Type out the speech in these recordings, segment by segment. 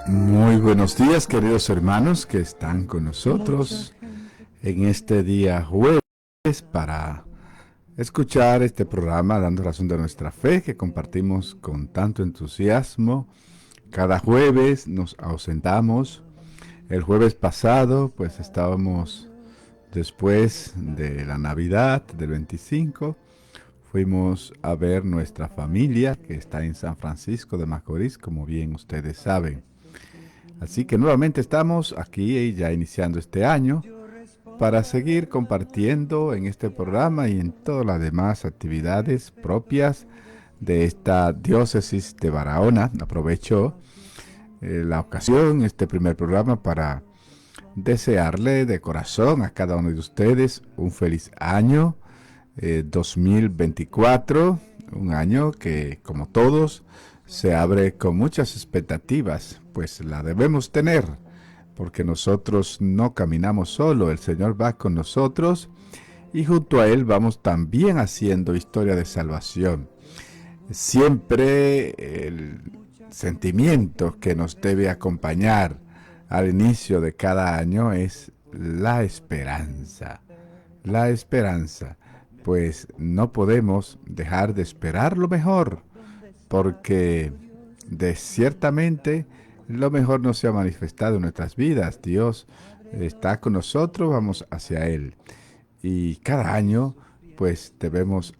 Muy buenos días, queridos hermanos que están con nosotros en este día jueves para escuchar este programa dando razón de nuestra fe que compartimos con tanto entusiasmo. Cada jueves nos ausentamos. El jueves pasado pues estábamos después de la Navidad del 25. Fuimos a ver nuestra familia que está en San Francisco de Macorís, como bien ustedes saben. Así que nuevamente estamos aquí ya iniciando este año para seguir compartiendo en este programa y en todas las demás actividades propias de esta diócesis de Barahona. Aprovecho la ocasión, este primer programa, para desearle de corazón a cada uno de ustedes un feliz año 2024, un año que, como todos, se abre con muchas expectativas, pues la debemos tener, porque nosotros no caminamos solo, el Señor va con nosotros y junto a Él vamos también haciendo historia de salvación. Siempre el sentimiento que nos debe acompañar al inicio de cada año es la esperanza. La esperanza, pues no podemos dejar de esperar lo mejor, porque ciertamente lo mejor no se ha manifestado en nuestras vidas. Dios está con nosotros, vamos hacia Él. Y cada año, pues debemos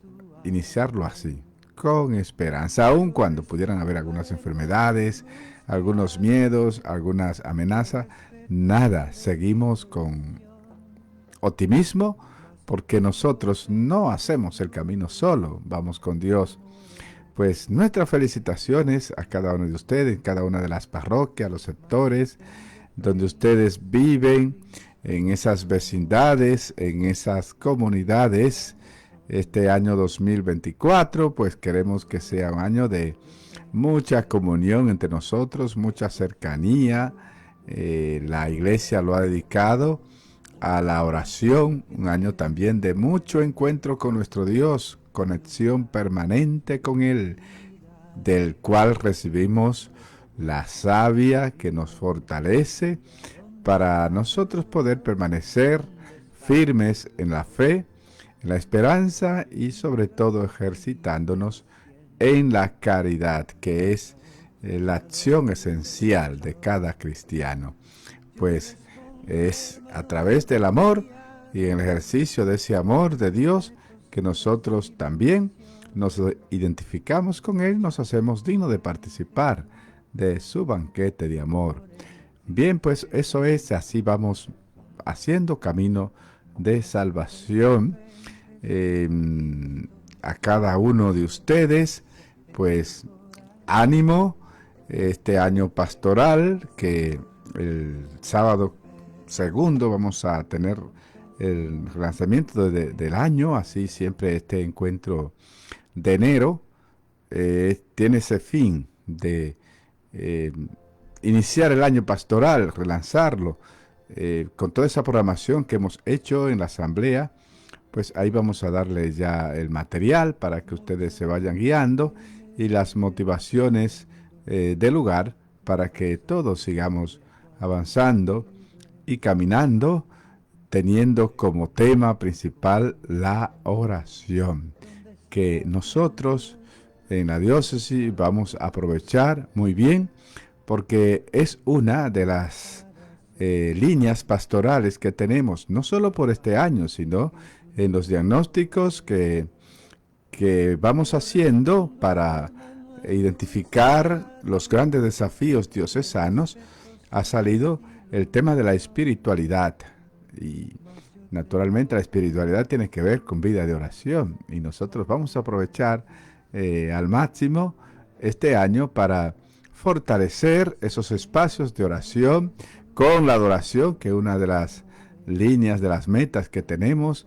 iniciarlo así, con esperanza, aun cuando pudieran haber algunas enfermedades, algunos miedos, algunas amenazas. Nada, seguimos con optimismo, porque nosotros no hacemos el camino solo, vamos con Dios. Pues nuestras felicitaciones a cada uno de ustedes, en cada una de las parroquias, los sectores donde ustedes viven, en esas vecindades, en esas comunidades. Este año 2024, pues queremos que sea un año de mucha comunión entre nosotros, mucha cercanía. La iglesia lo ha dedicado a la oración, un año también de mucho encuentro con nuestro Dios, conexión permanente con Él, del cual recibimos la savia que nos fortalece para nosotros poder permanecer firmes en la fe, en la esperanza y sobre todo ejercitándonos en la caridad, que es la acción esencial de cada cristiano. Pues es a través del amor y en el ejercicio de ese amor de Dios que nosotros también nos identificamos con Él, nos hacemos dignos de participar de su banquete de amor. Bien, pues eso es, así vamos haciendo camino de salvación. Eh, a cada uno de ustedes, pues ánimo, este año pastoral, que el sábado segundo vamos a tener el lanzamiento del año, así siempre este encuentro de enero tiene ese fin de eh, iniciar el año pastoral, relanzarlo, con toda esa programación que hemos hecho en la asamblea. Pues ahí vamos a darles ya el material para que ustedes se vayan guiando y las motivaciones del lugar para que todos sigamos avanzando y caminando, teniendo como tema principal la oración, que nosotros en la diócesis vamos a aprovechar muy bien, porque es una de las líneas pastorales que tenemos, no solo por este año, sino en los diagnósticos que vamos haciendo para identificar los grandes desafíos diocesanos. Ha salido el tema de la espiritualidad, y naturalmente la espiritualidad tiene que ver con vida de oración, y nosotros vamos a aprovechar al máximo este año para fortalecer esos espacios de oración con la adoración, que es una de las líneas, de las metas que tenemos,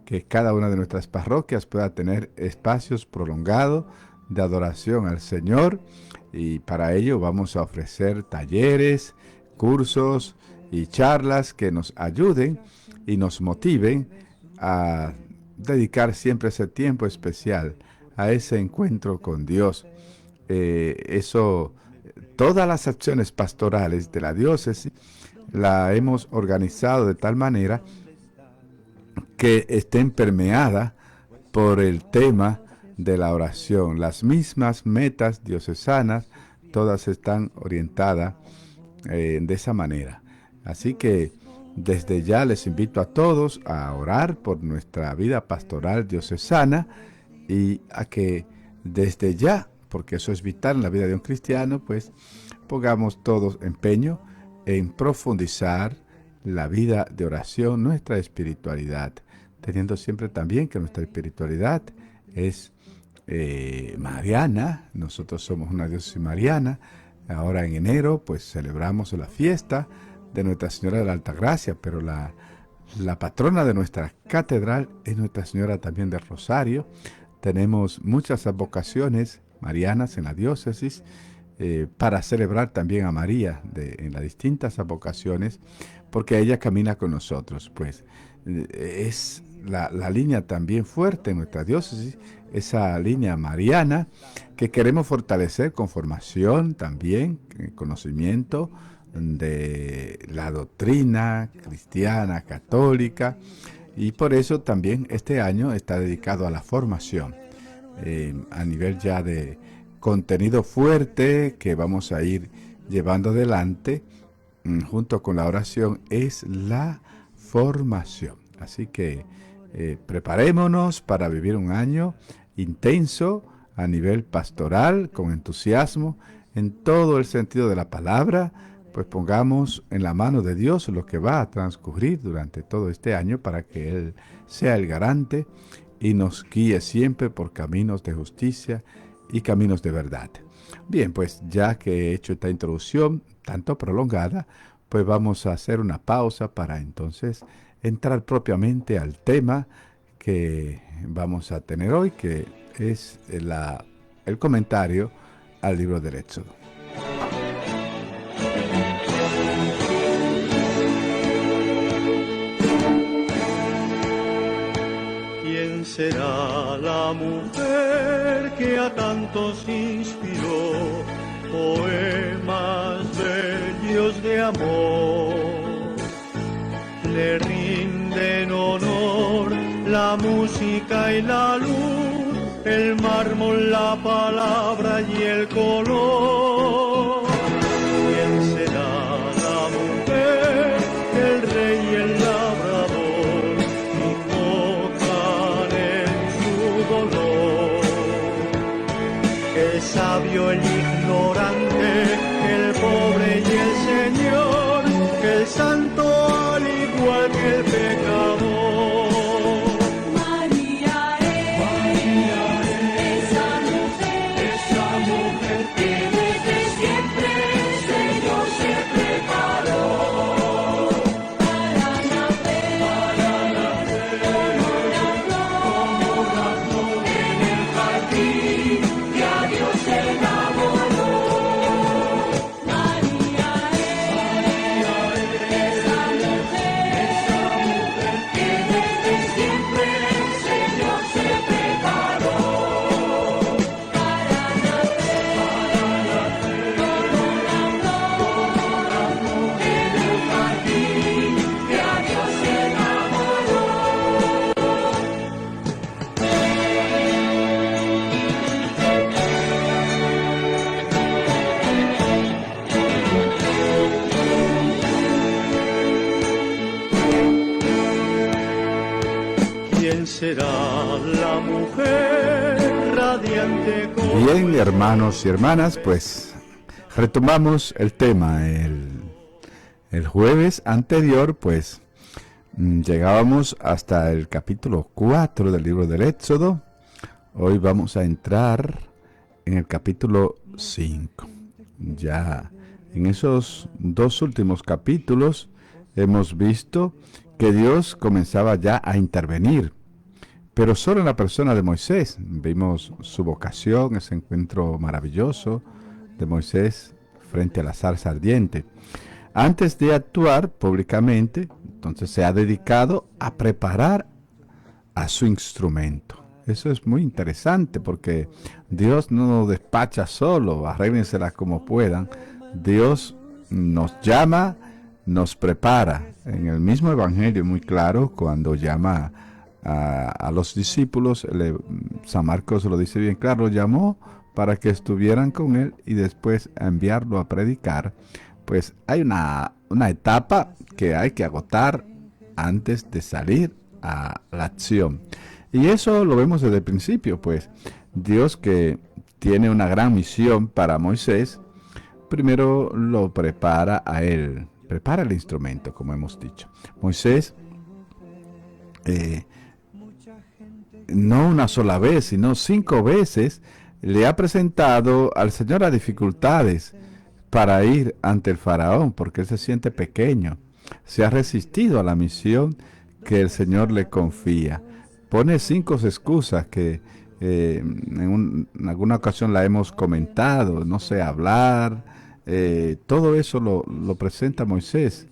que cada una de nuestras parroquias pueda tener espacios prolongados de adoración al Señor, y para ello vamos a ofrecer talleres, cursos y charlas que nos ayuden y nos motiven a dedicar siempre ese tiempo especial a ese encuentro con Dios. Eso todas las acciones pastorales de la diócesis la hemos organizado de tal manera que estén permeadas por el tema de la oración. Las mismas metas diocesanas, todas están orientadas de esa manera. Así que desde ya les invito a todos a orar por nuestra vida pastoral diocesana y a que desde ya, porque eso es vital en la vida de un cristiano, pues pongamos todos empeño en profundizar la vida de oración, nuestra espiritualidad, teniendo siempre también que nuestra espiritualidad es mariana. Nosotros somos una diócesis mariana. Ahora en enero pues celebramos la fiesta de Nuestra Señora de la Altagracia, pero la patrona de nuestra catedral es Nuestra Señora también del Rosario. Tenemos muchas advocaciones marianas en la diócesis para celebrar también a María en las distintas advocaciones, porque ella camina con nosotros. Pues es la línea también fuerte en nuestra diócesis, esa línea mariana que queremos fortalecer con formación también, conocimiento de la doctrina cristiana, católica, y por eso también este año está dedicado a la formación a nivel ya de contenido fuerte que vamos a ir llevando adelante junto con la oración, es la formación. Así que preparémonos para vivir un año intenso a nivel pastoral, con entusiasmo, en todo el sentido de la palabra. Pues pongamos en la mano de Dios lo que va a transcurrir durante todo este año para que Él sea el garante y nos guíe siempre por caminos de justicia y caminos de verdad. Bien, pues ya que he hecho esta introducción tanto prolongada, pues vamos a hacer una pausa para entonces entrar propiamente al tema que vamos a tener hoy, que es el comentario al libro del Éxodo. ¿Quién será la mujer que a tantos inspiró poemas bellos de amor? Le rinden honor la música y la luz, el mármol, la palabra y el color. ¿Quién será la mujer que el rey y el labrador invocan en su dolor? El sabio, el ignorante, el pobre y el señor, el santo al igual que el pecador. Será la mujer radiante. Bien, hermanos y hermanas, pues retomamos el tema. El jueves anterior, pues llegábamos hasta el capítulo 4 del libro del Éxodo. Hoy vamos a entrar en el capítulo 5. Ya en esos dos últimos capítulos hemos visto que Dios comenzaba ya a intervenir, pero solo en la persona de Moisés. Vimos su vocación, ese encuentro maravilloso de Moisés frente a la zarza ardiente. Antes de actuar públicamente, entonces se ha dedicado a preparar a su instrumento. Eso es muy interesante porque Dios no nos despacha solo, arréglenselas como puedan. Dios nos llama, nos prepara. En el mismo Evangelio, muy claro, cuando llama a los discípulos, San Marcos lo dice bien claro, lo llamó para que estuvieran con él y después a enviarlo a predicar. Pues hay una etapa que hay que agotar antes de salir a la acción. Y eso lo vemos desde el principio, pues Dios, que tiene una gran misión para Moisés, primero lo prepara a él, prepara el instrumento, como hemos dicho. Moisés, no una sola vez, sino 5 veces, le ha presentado al Señor las dificultades para ir ante el faraón, porque él se siente pequeño. Se ha resistido a la misión que el Señor le confía. Pone 5 excusas que en alguna ocasión la hemos comentado, no sé, hablar, todo eso lo presenta Moisés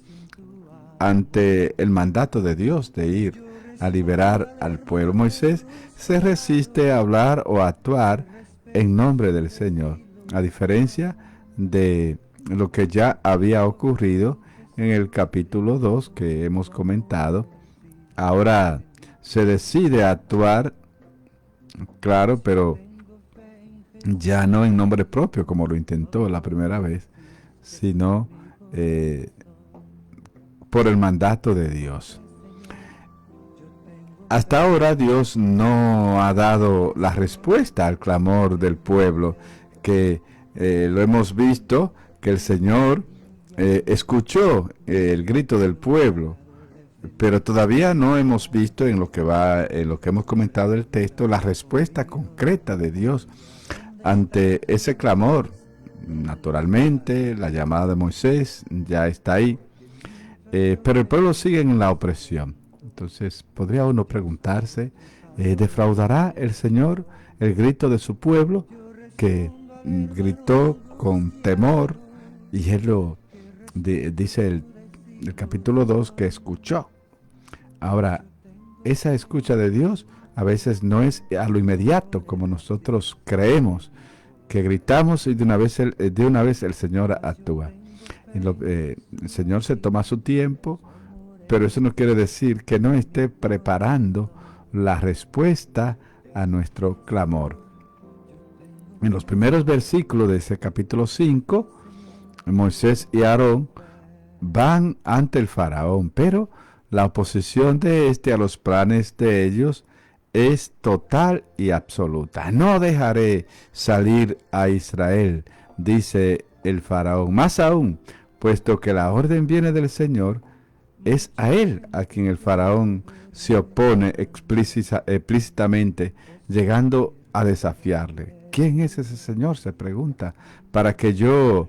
ante el mandato de Dios de ir a liberar al pueblo. Moisés se resiste a hablar o a actuar en nombre del Señor, a diferencia de lo que ya había ocurrido en el capítulo 2 que hemos comentado. Ahora se decide a actuar, claro, pero ya no en nombre propio como lo intentó la primera vez, sino por el mandato de Dios. Hasta ahora Dios no ha dado la respuesta al clamor del pueblo, que lo hemos visto, que el Señor escuchó el grito del pueblo, pero todavía no hemos visto en lo que hemos comentado el texto, la respuesta concreta de Dios ante ese clamor. Naturalmente, la llamada de Moisés ya está ahí, pero el pueblo sigue en la opresión. Entonces, podría uno preguntarse, ¿defraudará el Señor el grito de su pueblo, que gritó con temor? Y él dice el capítulo 2 que escuchó. Ahora, esa escucha de Dios a veces no es a lo inmediato, como nosotros creemos, que gritamos y de una vez el Señor actúa. El Señor se toma su tiempo, pero eso no quiere decir que no esté preparando la respuesta a nuestro clamor. En los primeros versículos de ese capítulo 5, Moisés y Aarón van ante el faraón, pero la oposición de a los planes de ellos es total y absoluta. No dejaré salir a Israel, dice el faraón. Más aún, puesto que la orden viene del Señor, es a él a quien el faraón se opone explícitamente, llegando a desafiarle. ¿Quién es ese Señor?, se pregunta, para que yo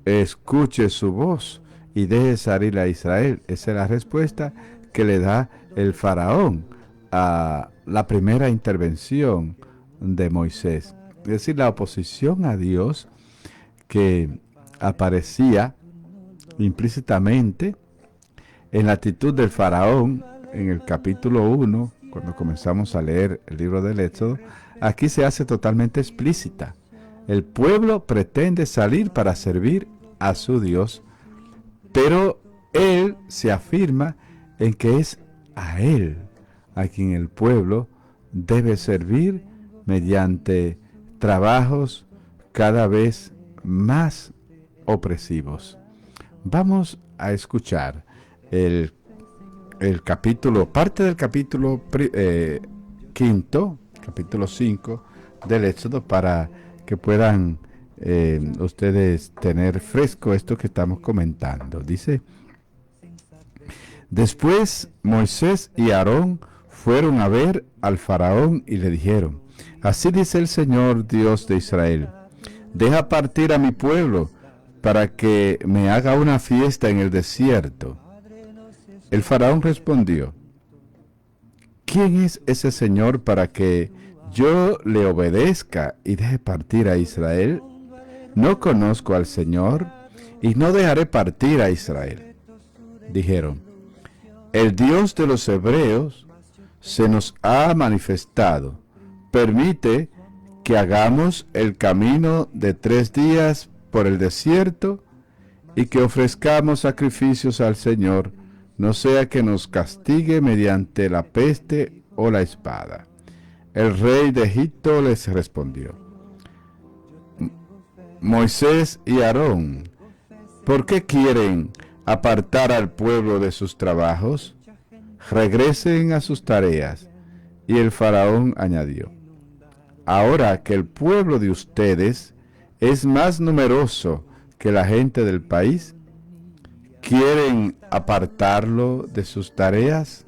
escuche su voz y deje salir a Israel. Esa es la respuesta que le da el faraón a la primera intervención de Moisés. Es decir, la oposición a Dios que aparecía implícitamente en la actitud del faraón en el capítulo 1, cuando comenzamos a leer el libro del Éxodo, aquí se hace totalmente explícita. El pueblo pretende salir para servir a su Dios, pero él se afirma en que es a él a quien el pueblo debe servir mediante trabajos cada vez más opresivos. Vamos a escuchar el capítulo, parte del capítulo quinto, capítulo 5 del Éxodo, para que puedan ustedes tener fresco esto que estamos comentando. Dice: después Moisés y Aarón fueron a ver al faraón y le dijeron: así dice el Señor Dios de Israel, deja partir a mi pueblo para que me haga una fiesta en el desierto. El faraón respondió: ¿quién es ese Señor para que yo le obedezca y deje partir a Israel? No conozco al Señor y no dejaré partir a Israel. Dijeron: el Dios de los hebreos se nos ha manifestado. permite que hagamos el camino de 3 días por el desierto y que ofrezcamos sacrificios al Señor, no sea que nos castigue mediante la peste o la espada. El rey de Egipto les respondió: Moisés y Aarón, ¿por qué quieren apartar al pueblo de sus trabajos? Regresen a sus tareas. Y el faraón añadió: ahora que el pueblo de ustedes es más numeroso que la gente del país, ¿quieren apartarlo de sus tareas?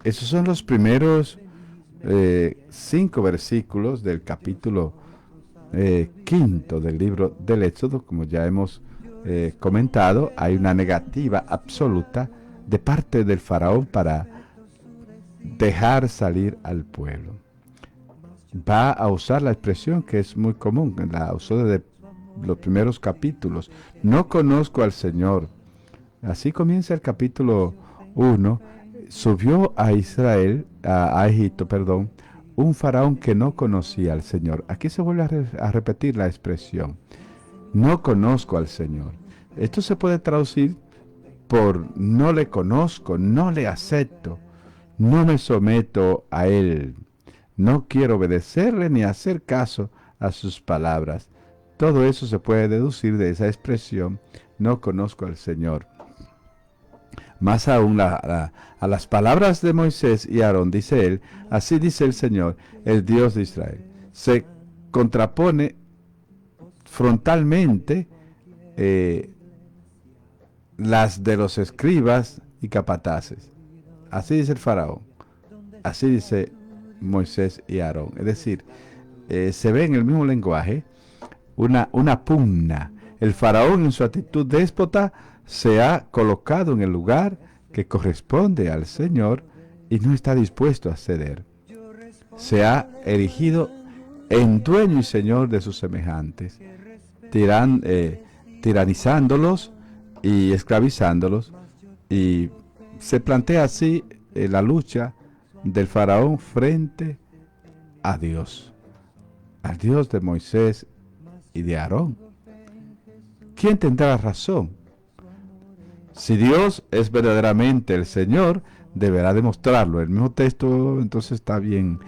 Esos son los primeros 5 versículos del capítulo 5 del libro del Éxodo. Como ya hemos comentado, hay una negativa absoluta de parte del faraón para dejar salir al pueblo. Va a usar la expresión que es muy común, la usó desde los primeros capítulos: no conozco al Señor. Así comienza el capítulo 1. Subió a Egipto, un faraón que no conocía al Señor. Aquí se vuelve a repetir la expresión: no conozco al Señor. Esto se puede traducir por no le conozco, no le acepto, no me someto a Él, no quiero obedecerle ni hacer caso a sus palabras. Todo eso se puede deducir de esa expresión: no conozco al Señor. Más aún, a las palabras de Moisés y Aarón dice él: así dice el Señor, el Dios de Israel. Se contrapone frontalmente las de los escribas y capataces. Así dice el faraón, así dice Moisés y Aarón. Es decir, se ve en el mismo lenguaje una pugna. El faraón, en su actitud déspota, se ha colocado en el lugar que corresponde al Señor y no está dispuesto a ceder. Se ha erigido en dueño y señor de sus semejantes, tiranizándolos y esclavizándolos. Y se plantea así la lucha del faraón frente a Dios, al Dios de Moisés y de Aarón. ¿Quién tendrá razón? Si Dios es verdaderamente el Señor, deberá demostrarlo. El mismo texto entonces está bien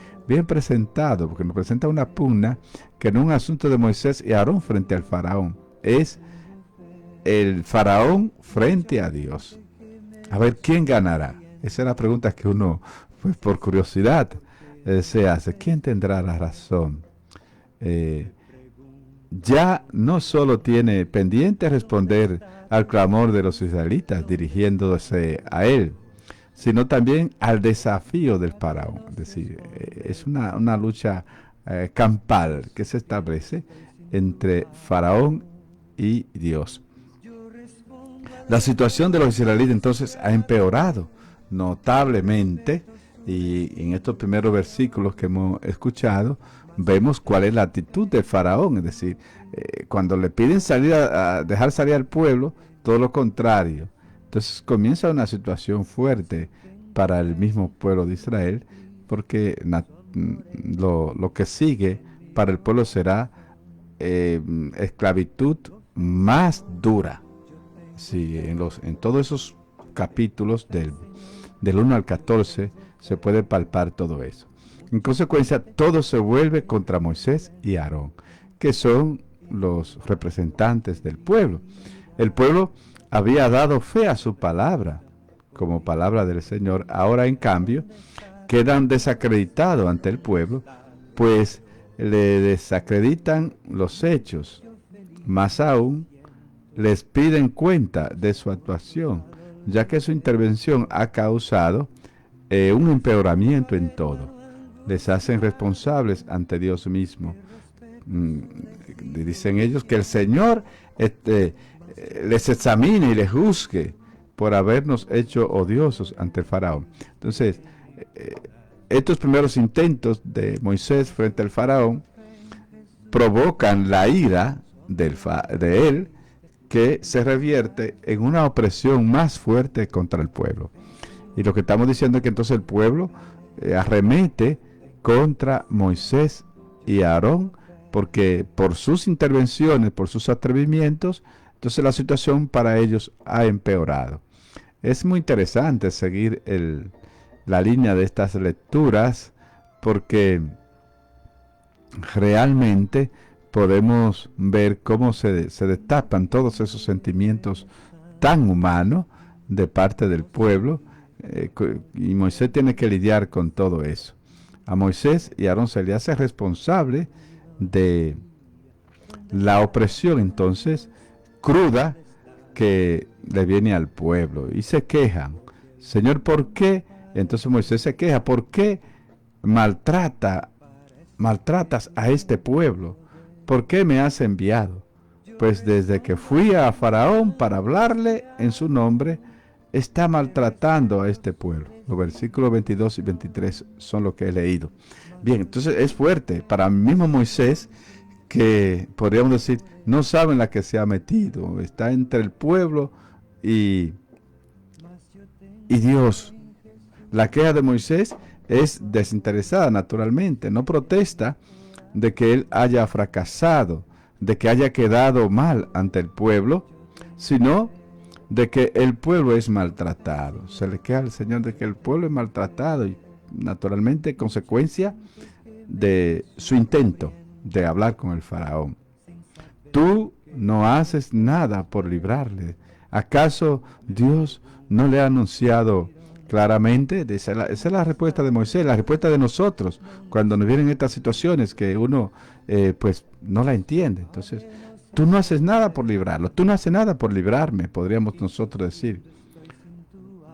presentado, porque nos presenta una pugna que no es un asunto de Moisés y Aarón frente al faraón, es el faraón frente a Dios. A ver, ¿quién ganará? Esa es la pregunta que uno, pues por curiosidad, se hace. ¿Quién tendrá la razón? Ya no solo tiene pendiente responder al clamor de los israelitas dirigiéndose a él, sino también al desafío del faraón. Es decir, es una lucha campal que se establece entre faraón y Dios. La situación de los israelitas entonces ha empeorado notablemente, y en estos primeros versículos que hemos escuchado vemos cuál es la actitud del faraón. Es decir, cuando le piden salir a dejar salir al pueblo, todo lo contrario. Entonces comienza una situación fuerte para el mismo pueblo de Israel, porque lo que sigue para el pueblo será esclavitud más dura. Sí, en todos esos capítulos del 1 al 14 se puede palpar todo eso. En consecuencia, todo se vuelve contra Moisés y Aarón, que son los representantes del pueblo. El pueblo había dado fe a su palabra, como palabra del Señor. Ahora, en cambio, quedan desacreditados ante el pueblo, pues le desacreditan los hechos. Más aún, les piden cuenta de su actuación, ya que su intervención ha causado un empeoramiento en todo. Les hacen responsables ante Dios mismo. Dicen ellos que el Señor les examine y les juzgue por habernos hecho odiosos ante el faraón. Entonces, estos primeros intentos de Moisés frente al faraón provocan la ira de él, que se revierte en una opresión más fuerte contra el pueblo. Y lo que estamos diciendo es que entonces el pueblo arremete contra Moisés y Aarón, porque por sus intervenciones, por sus atrevimientos, entonces la situación para ellos ha empeorado. Es muy interesante seguir la línea de estas lecturas, porque realmente podemos ver cómo se destapan todos esos sentimientos tan humanos de parte del pueblo, y Moisés tiene que lidiar con todo eso. A Moisés y a Aarón se le hace responsable de la opresión entonces cruda que le viene al pueblo, y se quejan: Señor, ¿por qué? Entonces Moisés se queja: ¿por qué maltratas a este pueblo? ¿Por qué me has enviado? Pues desde que fui a Faraón para hablarle en su nombre, está maltratando a este pueblo. Los versículos 22 y 23 son lo que he leído. Bien, entonces es fuerte para el mismo Moisés, que podríamos decir, no sabe en la que se ha metido. Está entre el pueblo y Dios. La queja de Moisés es desinteresada, naturalmente. No protesta de que él haya fracasado, de que haya quedado mal ante el pueblo, sino de que el pueblo es maltratado. Se le queja al Señor de que el pueblo es maltratado, y naturalmente consecuencia de su intento de hablar con el faraón. Tú no haces nada por librarle. ¿Acaso Dios no le ha anunciado claramente? Esa es la respuesta de Moisés, la respuesta de nosotros cuando nos vienen estas situaciones que uno pues no la entiende. Entonces, tú no haces nada por librarlo, tú no haces nada por librarme, podríamos nosotros decir.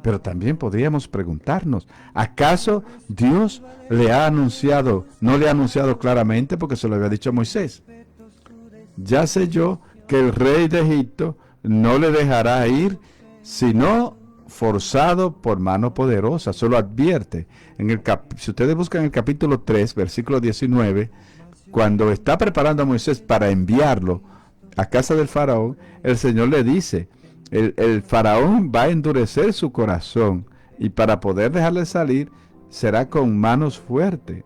Pero también podríamos preguntarnos, ¿acaso Dios no le ha anunciado claramente? Porque se lo había dicho a Moisés: ya sé yo que el rey de Egipto no le dejará ir, sino forzado por mano poderosa. Solo advierte. Si ustedes buscan el capítulo 3, versículo 19, cuando está preparando a Moisés para enviarlo a casa del faraón, el Señor le dice: el faraón va a endurecer su corazón, y para poder dejarle salir será con manos fuertes.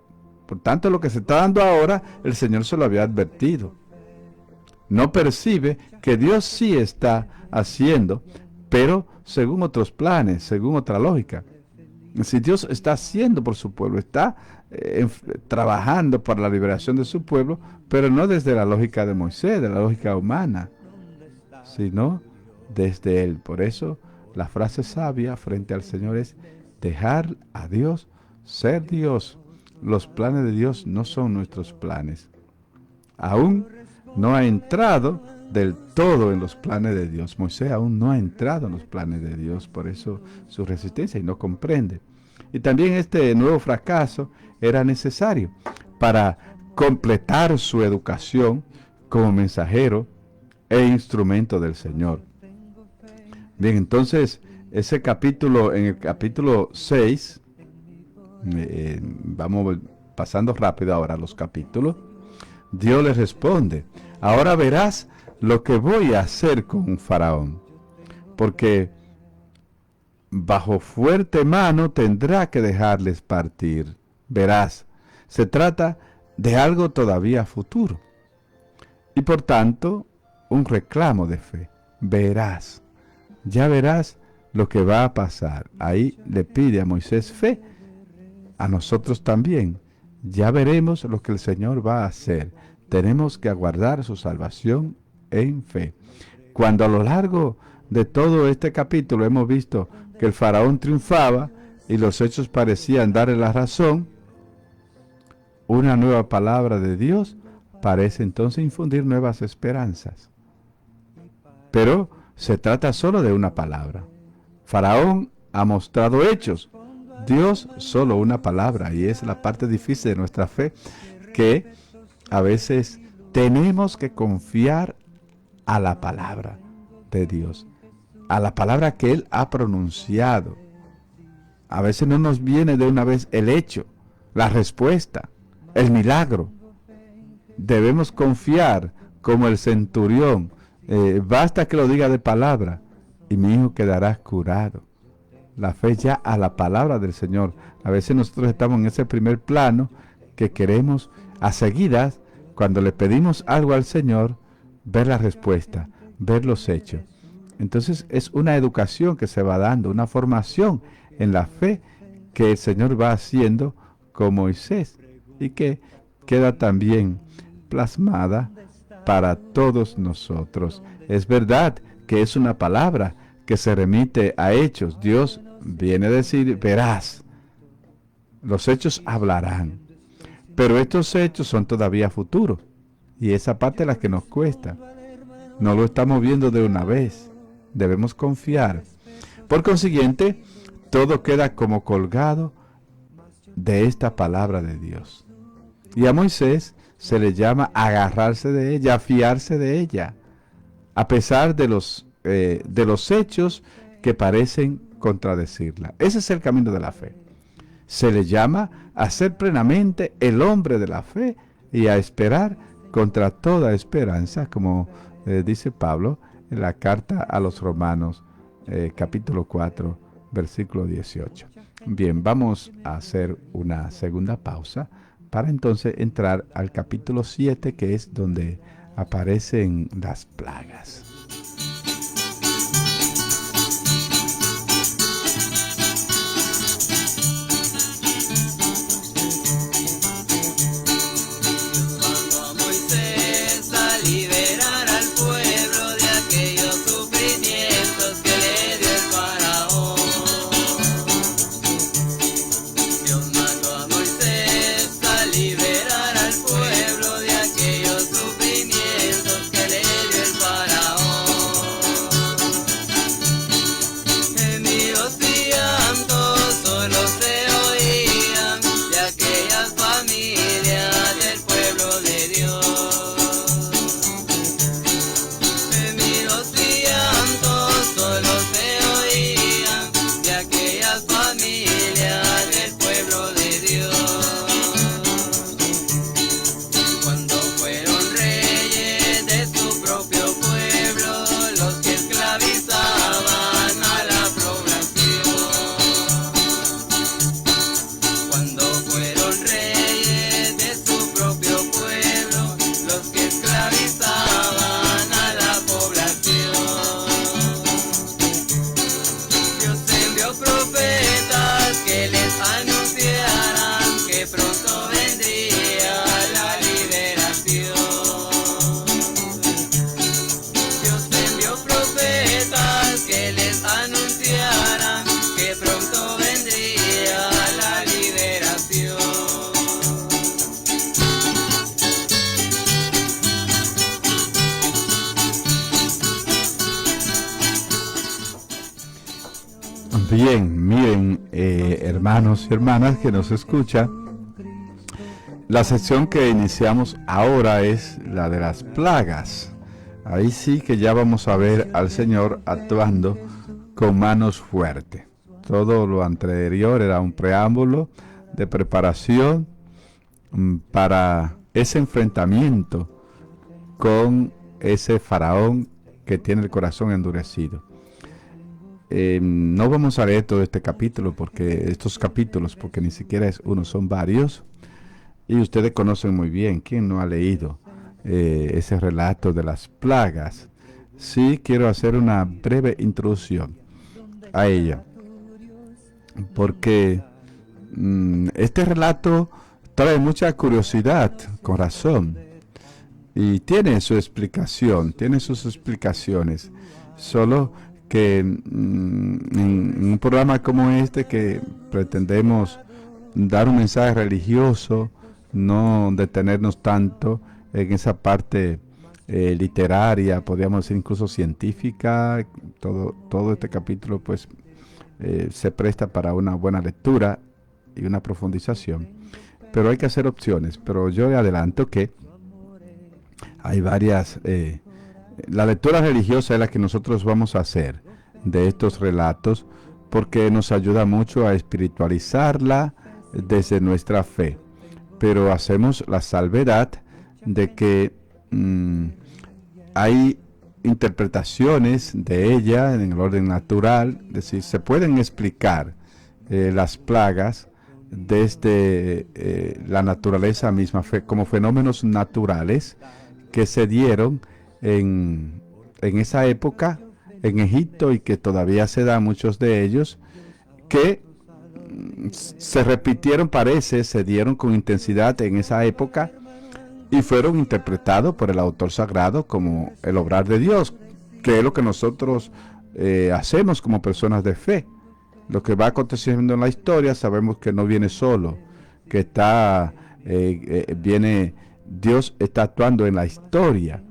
Por tanto, lo que se está dando ahora, el Señor se lo había advertido. No percibe que Dios sí está haciendo, pero según otros planes, según otra lógica. Si Dios está haciendo por su pueblo, está trabajando para la liberación de su pueblo, pero no desde la lógica de Moisés, de la lógica humana, sino desde Él. Por eso la frase sabia frente al Señor es dejar a Dios ser Dios. Los planes de Dios no son nuestros planes. Aún no ha entrado del todo en los planes de Dios. Moisés aún no ha entrado en los planes de Dios, por eso su resistencia, y no comprende. Y también este nuevo fracaso era necesario para completar su educación como mensajero e instrumento del Señor. Bien, entonces, ese capítulo, en el capítulo 6, vamos pasando rápido ahora los capítulos, Dios le responde: ahora verás lo que voy a hacer con Faraón, porque bajo fuerte mano tendrá que dejarles partir. Verás, se trata de algo todavía futuro, y por tanto, un reclamo de fe. Verás, ya verás lo que va a pasar. Ahí le pide a Moisés fe, a nosotros también. Ya veremos lo que el Señor va a hacer. Tenemos que aguardar su salvación en fe. Cuando a lo largo de todo este capítulo hemos visto que el faraón triunfaba y los hechos parecían darle la razón, una nueva palabra de Dios parece entonces infundir nuevas esperanzas. Pero se trata solo de una palabra. Faraón ha mostrado hechos, Dios solo una palabra, y es la parte difícil de nuestra fe, que a veces tenemos que confiar a la palabra de Dios, a la palabra que Él ha pronunciado. A veces no nos viene de una vez el hecho, la respuesta, el milagro. Debemos confiar como el centurión. Basta que lo diga de palabra y mi hijo quedará curado. la fe ya a la palabra del Señor. A veces nosotros estamos en ese primer plano que queremos a seguidas, cuando le pedimos algo al Señor, ver la respuesta, ver los hechos. Entonces es una educación que se va dando, una formación en la fe que el Señor va haciendo con Moisés y que queda también plasmada para todos nosotros. Es verdad que es una palabra que se remite a hechos. Dios viene a decir, verás, los hechos hablarán. Pero estos hechos son todavía futuros. Y esa parte es la que nos cuesta. No lo estamos viendo de una vez. Debemos confiar. Por consiguiente, todo queda como colgado de esta palabra de Dios. Y a Moisés se le llama agarrarse de ella, fiarse de ella, a pesar de los hechos que parecen contradecirla. Ese es el camino de la fe. Se le llama a ser plenamente el hombre de la fe y a esperar contra toda esperanza, como dice Pablo en la carta a los Romanos, capítulo 4, versículo 18. Bien, vamos a hacer una segunda pausa para entonces entrar al capítulo 7, que es donde aparecen las plagas. Bien, miren, hermanos y hermanas que nos escuchan, la sección que iniciamos ahora es la de las plagas. Ahí sí que ya vamos a ver al Señor actuando con manos fuertes. Todo lo anterior era un preámbulo de preparación para ese enfrentamiento con ese faraón que tiene el corazón endurecido. No vamos a leer todo este capítulo, porque ni siquiera es uno, son varios, y ustedes conocen muy bien. ¿Quién no ha leído ese relato de las plagas? Sí, quiero hacer una breve introducción a ella, porque este relato trae mucha curiosidad, con razón, y tiene su explicación, tiene sus explicaciones, solo que en un programa como este, que pretendemos dar un mensaje religioso, no detenernos tanto en esa parte literaria, podríamos decir incluso científica. Todo este capítulo pues se presta para una buena lectura y una profundización, pero hay que hacer opciones. Pero yo le adelanto que hay varias. La lectura religiosa es la que nosotros vamos a hacer de estos relatos, porque nos ayuda mucho a espiritualizarla desde nuestra fe. Pero hacemos la salvedad de que hay interpretaciones de ella en el orden natural, es decir, se pueden explicar las plagas desde la naturaleza misma, como fenómenos naturales que se dieron en esa época en Egipto y que todavía se dan muchos de ellos, que se repitieron, parece, se dieron con intensidad en esa época y fueron interpretados por el autor sagrado como el obrar de Dios, que es lo que nosotros hacemos como personas de fe. Lo que va aconteciendo en la historia sabemos que no viene solo, que viene, Dios está actuando en la historia,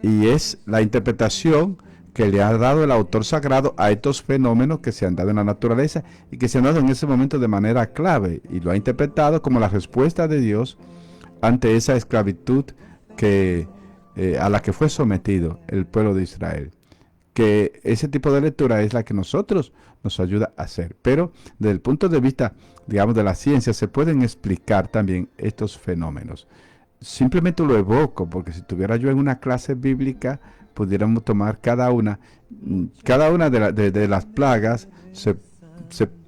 y es la interpretación que le ha dado el autor sagrado a estos fenómenos que se han dado en la naturaleza y que se han dado en ese momento de manera clave, y lo ha interpretado como la respuesta de Dios ante esa esclavitud a la que fue sometido el pueblo de Israel. Que ese tipo de lectura es la que nosotros nos ayuda a hacer. Pero desde el punto de vista, digamos, de la ciencia, se pueden explicar también estos fenómenos. Simplemente lo evoco, porque si estuviera yo en una clase bíblica, pudiéramos tomar cada una de las plagas, se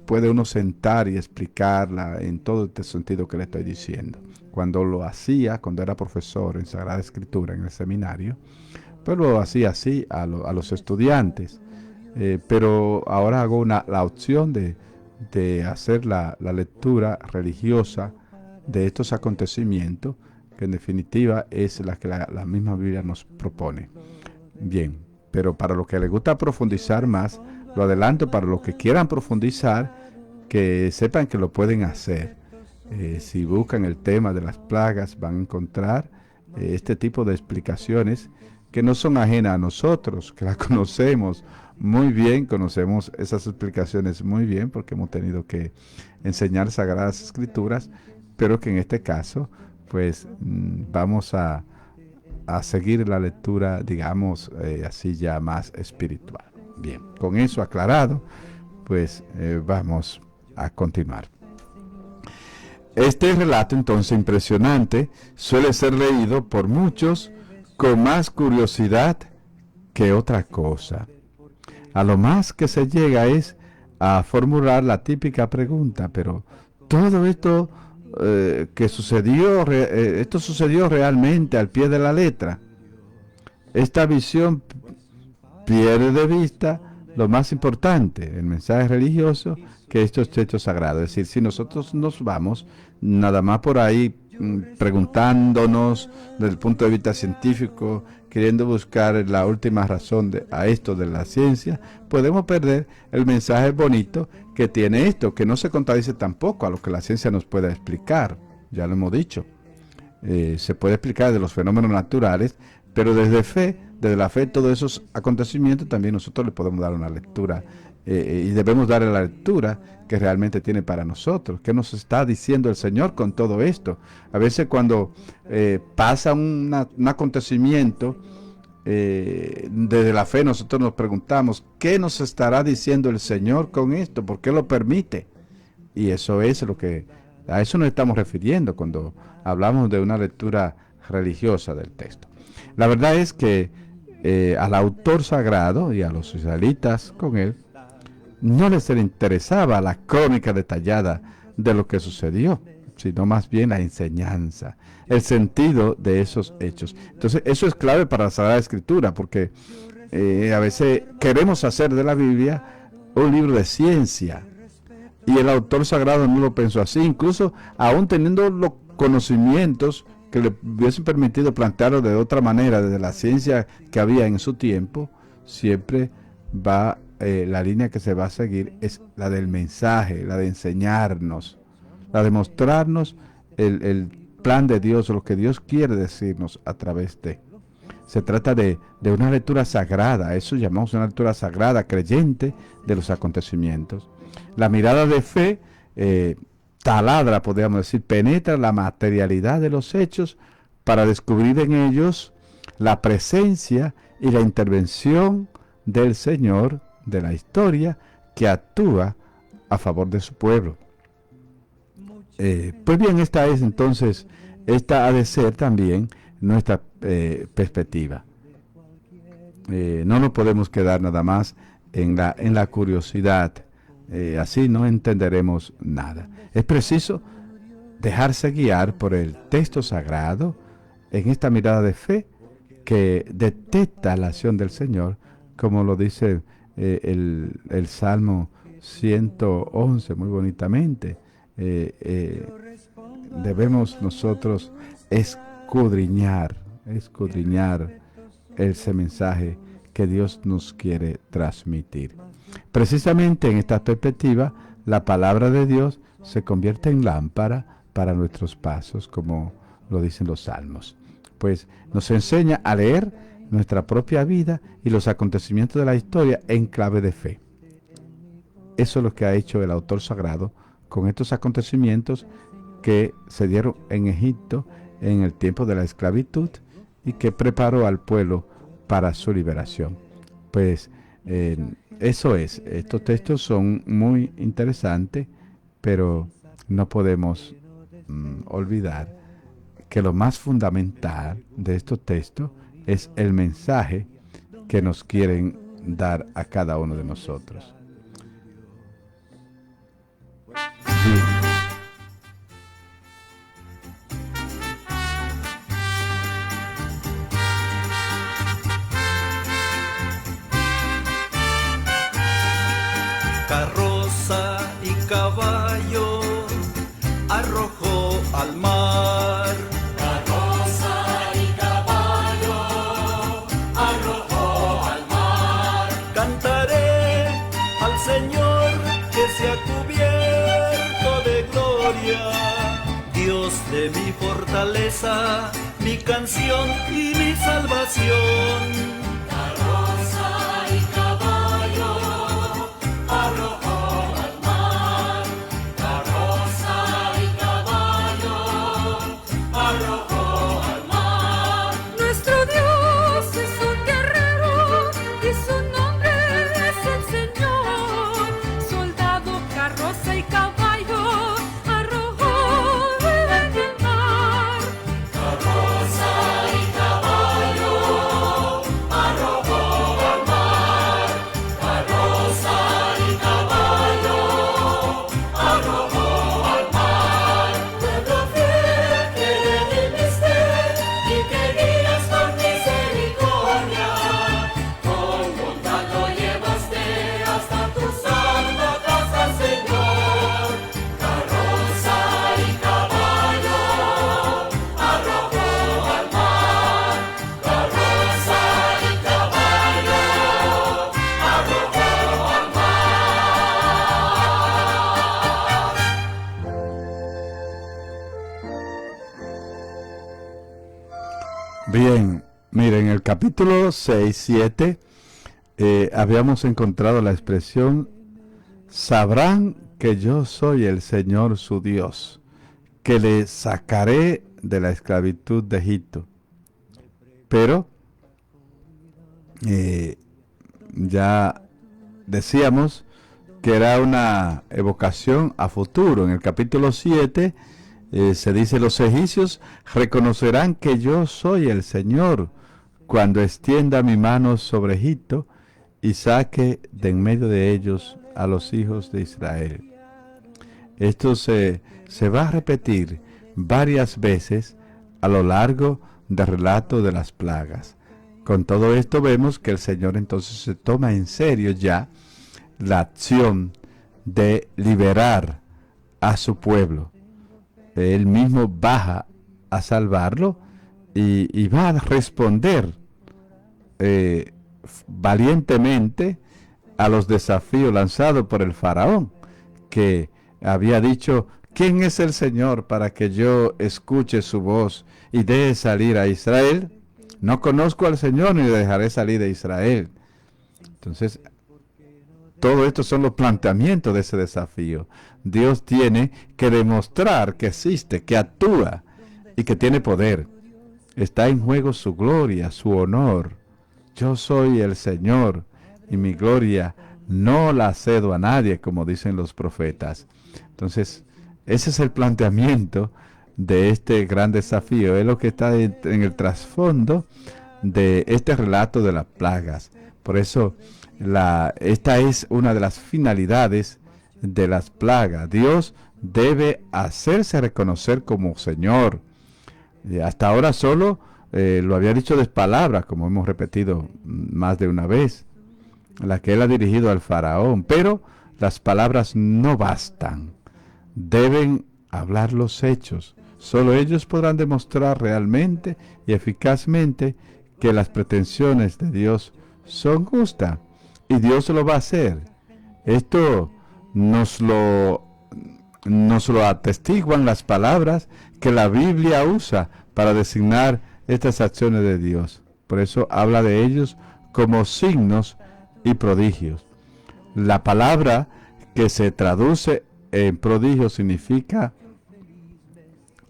puede uno sentar y explicarla en todo este sentido que le estoy diciendo. Cuando lo hacía, cuando era profesor en Sagrada Escritura en el seminario, pues lo hacía así a los estudiantes. Pero ahora hago la opción de hacer la lectura religiosa de estos acontecimientos, que en definitiva es la que la misma Biblia nos propone. Bien, pero para los que les gusta profundizar más, lo adelanto para los que quieran profundizar, que sepan que lo pueden hacer. Si buscan el tema de las plagas, van a encontrar este tipo de explicaciones que no son ajenas a nosotros, que las conocemos muy bien, conocemos esas explicaciones muy bien, porque hemos tenido que enseñar Sagradas Escrituras, pero que en este caso, pues vamos a seguir la lectura, digamos, así ya más espiritual. Bien, con eso aclarado, pues vamos a continuar. Este relato, entonces, impresionante, suele ser leído por muchos con más curiosidad que otra cosa. A lo más que se llega es a formular la típica pregunta: pero todo esto que sucedió, esto sucedió realmente al pie de la letra. Esta visión pierde de vista lo más importante, el mensaje religioso, que estos hechos sagrados. Es decir, si nosotros nos vamos nada más por ahí preguntándonos desde el punto de vista científico, queriendo buscar la última razón a esto de la ciencia, podemos perder el mensaje bonito que tiene esto, que no se contradice tampoco a lo que la ciencia nos pueda explicar. Ya lo hemos dicho. Se puede explicar de los fenómenos naturales, pero desde la fe, todos esos acontecimientos también nosotros le podemos dar una lectura, y debemos darle la lectura que realmente tiene para nosotros. ¿Qué nos está diciendo el Señor con todo esto? A veces cuando pasa un acontecimiento, desde la fe nosotros nos preguntamos: ¿qué nos estará diciendo el Señor con esto? ¿Por qué lo permite? Y eso es a eso nos estamos refiriendo cuando hablamos de una lectura religiosa del texto. La verdad es que al autor sagrado y a los israelitas con él no les interesaba la crónica detallada de lo que sucedió, sino más bien la enseñanza, el sentido de esos hechos. Entonces, eso es clave para la Sagrada Escritura, porque a veces queremos hacer de la Biblia un libro de ciencia, y el autor sagrado no lo pensó así. Incluso aún teniendo los conocimientos que le hubiesen permitido plantearlo de otra manera, desde la ciencia que había en su tiempo, siempre la línea que se va a seguir es la del mensaje, la de enseñarnos, la de mostrarnos el plan de Dios, lo que Dios quiere decirnos a través de. Se trata de una lectura sagrada, eso llamamos una lectura sagrada, creyente de los acontecimientos. La mirada de fe taladra, podríamos decir, penetra la materialidad de los hechos para descubrir en ellos la presencia y la intervención del Señor de la historia, que actúa a favor de su pueblo. Pues bien, esta ha de ser también nuestra perspectiva. No nos podemos quedar nada más en la curiosidad. Así no entenderemos nada. Es preciso dejarse guiar por el texto sagrado en esta mirada de fe que detecta la acción del Señor, como lo dice el Salmo 111 muy bonitamente. Debemos nosotros escudriñar ese mensaje que Dios nos quiere transmitir. Precisamente en esta perspectiva, la palabra de Dios se convierte en lámpara para nuestros pasos, como lo dicen los salmos. Pues nos enseña a leer nuestra propia vida y los acontecimientos de la historia en clave de fe. Eso es lo que ha hecho el autor sagrado con estos acontecimientos que se dieron en Egipto en el tiempo de la esclavitud y que preparó al pueblo para su liberación. Pues eso es, estos textos son muy interesantes, pero no podemos olvidar que lo más fundamental de estos textos es el mensaje que nos quieren dar a cada uno de nosotros. Sí. Carroza y caballo arrojó al mar. Carroza y caballo arrojó al mar. Cantaré al Señor que se ha cubierto de gloria, Dios de mi fortaleza, mi canción y mi salvación. Carroza y caballo arrojó al mar. Carroza y caballo arrojó al mar. Nuestro Dios es un guerrero y su nombre es el Señor. Soldado, carroza y caballo arrojó en el mar. Carroza y caballo arrojó al mar. Carroza y caballo arrojó al mar. Pueblo fiel que redimiste y que guías con misericordia, con bondad lo llevaste hasta tu santa casa, Señor. Carroza y caballo arrojó al mar. Carroza y caballo arrojó al Bien, miren, en el capítulo 6, 7, habíamos encontrado la expresión: sabrán que yo soy el Señor su Dios, que les sacaré de la esclavitud de Egipto. Pero ya decíamos que era una evocación a futuro. En el capítulo 7 se dice: los egipcios reconocerán que yo soy el Señor cuando extienda mi mano sobre Egipto y saque de en medio de ellos a los hijos de Israel. Esto se va a repetir varias veces a lo largo del relato de las plagas. Con todo esto vemos que el Señor entonces se toma en serio ya la acción de liberar a su pueblo. Él mismo baja a salvarlo y va a responder valientemente a los desafíos lanzados por el faraón, que había dicho: ¿quién es el Señor para que yo escuche su voz y deje salir a Israel? No conozco al Señor ni dejaré salir de Israel. Entonces, todo esto son los planteamientos de ese desafío. Dios tiene que demostrar que existe, que actúa y que tiene poder. Está en juego su gloria, su honor. Yo soy el Señor y mi gloria no la cedo a nadie, como dicen los profetas. Entonces, ese es el planteamiento de este gran desafío. Es lo que está en el trasfondo de este relato de las plagas. Por eso, esta es una de las finalidades de las plagas. Dios debe hacerse reconocer como Señor. Hasta ahora solo lo había dicho de palabras, como hemos repetido más de una vez, la que él ha dirigido al faraón. Pero las palabras no bastan. Deben hablar los hechos. Solo ellos podrán demostrar realmente y eficazmente que las pretensiones de Dios son justas. Y Dios lo va a hacer. Esto nos lo atestiguan las palabras que la Biblia usa para designar estas acciones de Dios. Por eso habla de ellos como signos y prodigios. La palabra que se traduce en prodigio significa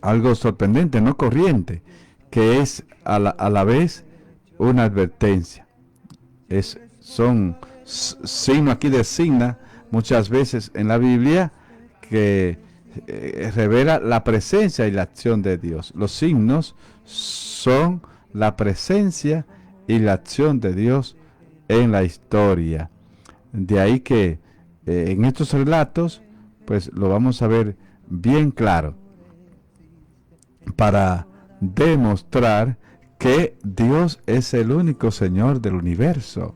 algo sorprendente, no corriente, que es a la vez una advertencia. Son signo, aquí designa muchas veces en la Biblia que revela la presencia y la acción de Dios. Los signos son la presencia y la acción de Dios en la historia. De ahí que en estos relatos, pues lo vamos a ver bien claro, para demostrar que Dios es el único Señor del universo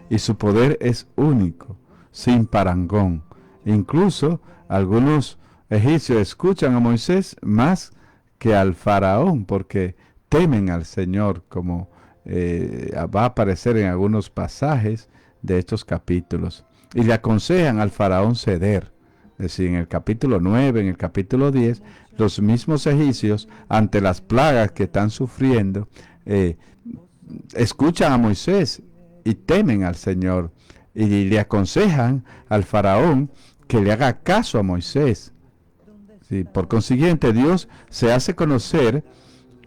y su poder es único, sin parangón. Incluso algunos egipcios escuchan a Moisés más que al faraón, porque temen al Señor, como va a aparecer en algunos pasajes de estos capítulos, y le aconsejan al faraón ceder. Es decir, en el capítulo 9, en el capítulo 10, los mismos egipcios, ante las plagas que están sufriendo, escuchan a Moisés y temen al Señor, y le aconsejan al faraón que le haga caso a Moisés. Sí, por consiguiente, Dios se hace conocer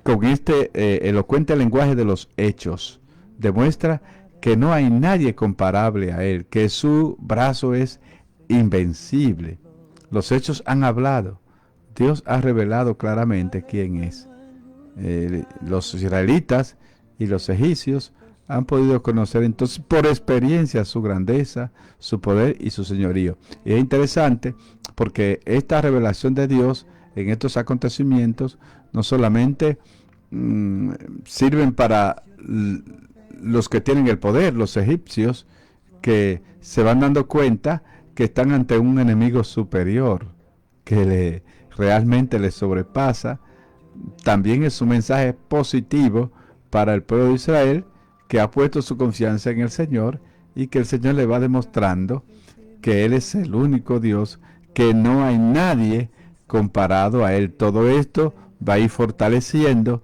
con este elocuente lenguaje de los hechos. Demuestra que no hay nadie comparable a Él, que su brazo es invencible. Los hechos han hablado. Dios ha revelado claramente quién es. Los israelitas y los egipcios han podido conocer entonces por experiencia su grandeza, su poder y su señorío. Y es interesante porque esta revelación de Dios en estos acontecimientos no solamente sirven para los que tienen el poder, los egipcios, que se van dando cuenta que están ante un enemigo superior, que realmente les sobrepasa. También es un mensaje positivo para el pueblo de Israel, que ha puesto su confianza en el Señor y que el Señor le va demostrando que Él es el único Dios, que no hay nadie comparado a Él. Todo esto va a ir fortaleciendo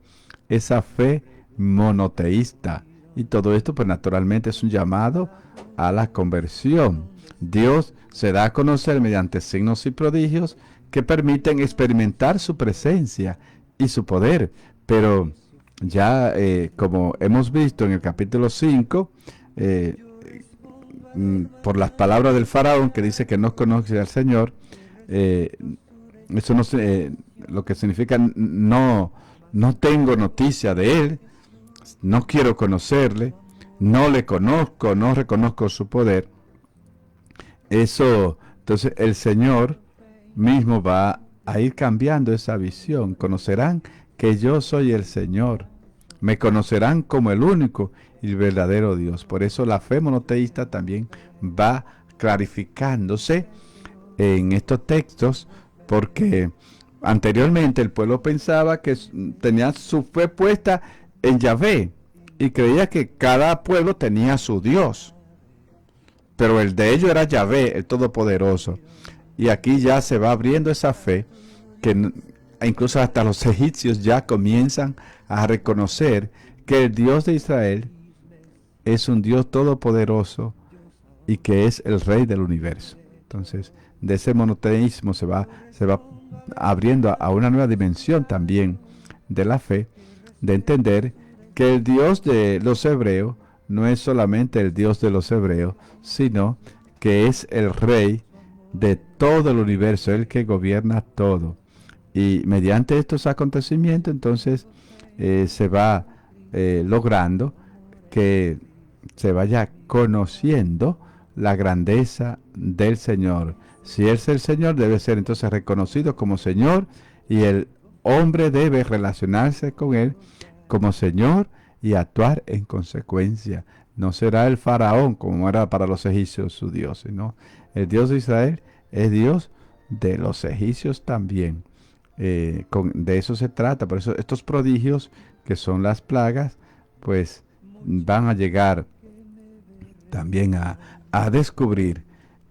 esa fe monoteísta, y todo esto pues naturalmente es un llamado a la conversión. Dios se da a conocer mediante signos y prodigios que permiten experimentar su presencia y su poder, pero ya como hemos visto en el capítulo 5, por las palabras del faraón que dice que no conoce al Señor, eso no lo que significa no tengo noticia de Él, no quiero conocerle, no le conozco, no reconozco su poder. Eso, entonces el Señor mismo va a ir cambiando esa visión. Conocerán que yo soy el Señor. Me conocerán como el único y verdadero Dios. Por eso la fe monoteísta también va clarificándose en estos textos, porque anteriormente el pueblo pensaba que tenía su fe puesta en Yahvé y creía que cada pueblo tenía su Dios, pero el de ellos era Yahvé, el Todopoderoso. Y aquí ya se va abriendo esa fe, que incluso hasta los egipcios ya comienzan a reconocer que el Dios de Israel es un Dios todopoderoso y que es el Rey del universo. Entonces, de ese monoteísmo se va abriendo a una nueva dimensión también de la fe, de entender que el Dios de los hebreos no es solamente el Dios de los hebreos, sino que es el Rey de todo el universo, el que gobierna todo. Y mediante estos acontecimientos, entonces, se va logrando que se vaya conociendo la grandeza del Señor. Si Él es el Señor, debe ser entonces reconocido como Señor, y el hombre debe relacionarse con Él como Señor y actuar en consecuencia. No será el faraón como era para los egipcios su Dios, sino el Dios de Israel es Dios de los egipcios también. De eso se trata. Por eso estos prodigios, que son las plagas, pues van a llegar también a descubrir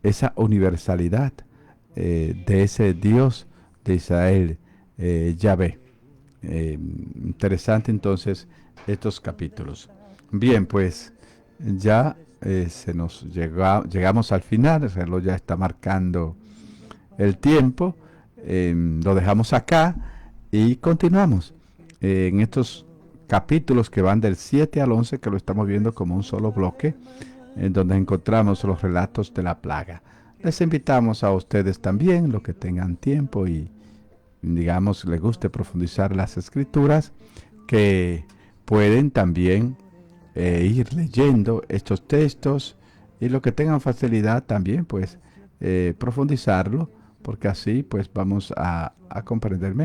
esa universalidad de ese Dios de Israel, Yahvé. Interesante entonces estos capítulos. Bien, pues ya llegamos al final. El reloj ya está marcando el tiempo. Lo dejamos acá y continuamos en estos capítulos que van del 7 al 11, que lo estamos viendo como un solo bloque, en donde encontramos los relatos de la plaga. Les invitamos a ustedes también, los que tengan tiempo y digamos les guste profundizar las escrituras, que pueden también ir leyendo estos textos, y los que tengan facilidad también pues profundizarlo, porque así pues vamos a comprender